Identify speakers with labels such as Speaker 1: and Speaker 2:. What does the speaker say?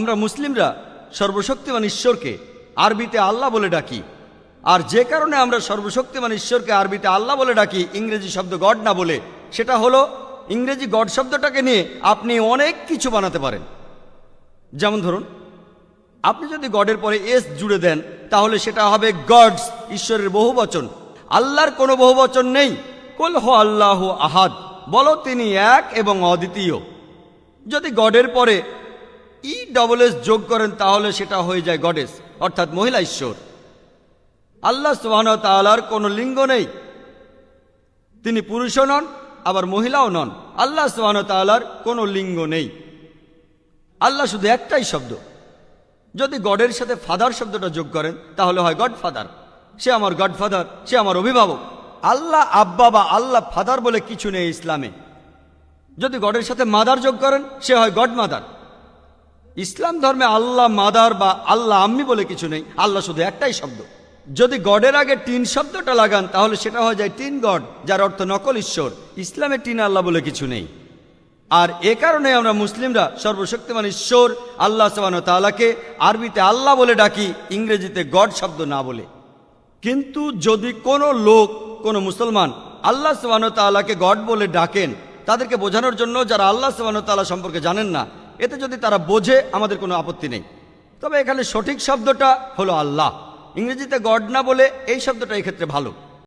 Speaker 1: আমরা মুসলিমরা সর্বশক্তিমান ঈশ্বরকে আরবিতে আল্লাহ বলে ডাকি। আর যে কারণে আমরা সর্বশক্তিমান ঈশ্বরকে আরবিতে আল্লাহ বলে ডাকি, ইংরেজি শব্দ গড না বলে, সেটা হলো ইংরেজি গড শব্দটাকে নিয়ে আপনি অনেক কিছু বানাতে পারেন। যেমন ধরুন, আপনি যদি গডের পরে এস জুড়ে দেন তাহলে সেটা হবে গডস, ঈশ্বরের বহুবচন। আল্লাহর কোনো বহুবচন নেই। কুল হু আল্লাহু আহাদ, বলো তিনি এক এবং অদ্বিতীয়। যদি গডের পরে ESS যোগ করেন তাহলে সেটা হয়ে যায় গডেস, অর্থাৎ মহিলা ঈশ্বর। আল্লাহ সুবহানাহু ওয়া তাআলার কোনো লিঙ্গ নেই, তিনি পুরুষও নন আবার মহিলাও নন। আল্লাহ সুবহানাহু ওয়া তাআলার কোনো লিঙ্গ নেই। আল্লাহ শুধু একটাই শব্দ। যদি গডের সাথে ফাদার শব্দটা যোগ করেন তাহলে হয় গড ফাদার, সে আমার গডফাদার, সে আমার অভিভাবক। আল্লাহ আব্বা বা আল্লাহ ফাদার বলে কিছু নেই ইসলামে। যদি গডের সাথে মাদার যোগ করেন সে হয় গড মাদার। ইসলাম ধর্মে আল্লাহ মাদার বা আল্লাহ আম্মি বলে কিছু নেই, আল্লাহ শুধু একটাই শব্দ। যদি গডের আগে টিন শব্দটা লাগান তাহলে সেটা হয়ে যায় টিন গড, যার অর্থ নকল ঈশ্বর। ইসলামে টিন আল্লাহ বলে কিছু নেই। আর এ কারণে আমরা মুসলিমরা সর্বশক্তিমান ঈশ্বর আল্লাহ সুবহানাহু ওয়া তাআলাকে আরবিতে আল্লাহ বলে ডাকি, ইংরেজিতে গড শব্দ না বলে। কিন্তু যদি কোনো লোক, কোনো মুসলমান আল্লাহ সুবহানাহু ওয়া তাআলাকে গড বলে ডাকেন, তাদেরকে বোঝানোর জন্য যারা আল্লাহ সুবহানাহু ওয়া তাআলা সম্পর্কে জানেন না, এতে যদি তারা বোঝে আমাদের কোনো আপত্তি নেই। তবে এখানে সঠিক শব্দটা হলো আল্লাহ, ইংরেজিতে গড না বলে এই শব্দটা এক্ষেত্রে ভালো।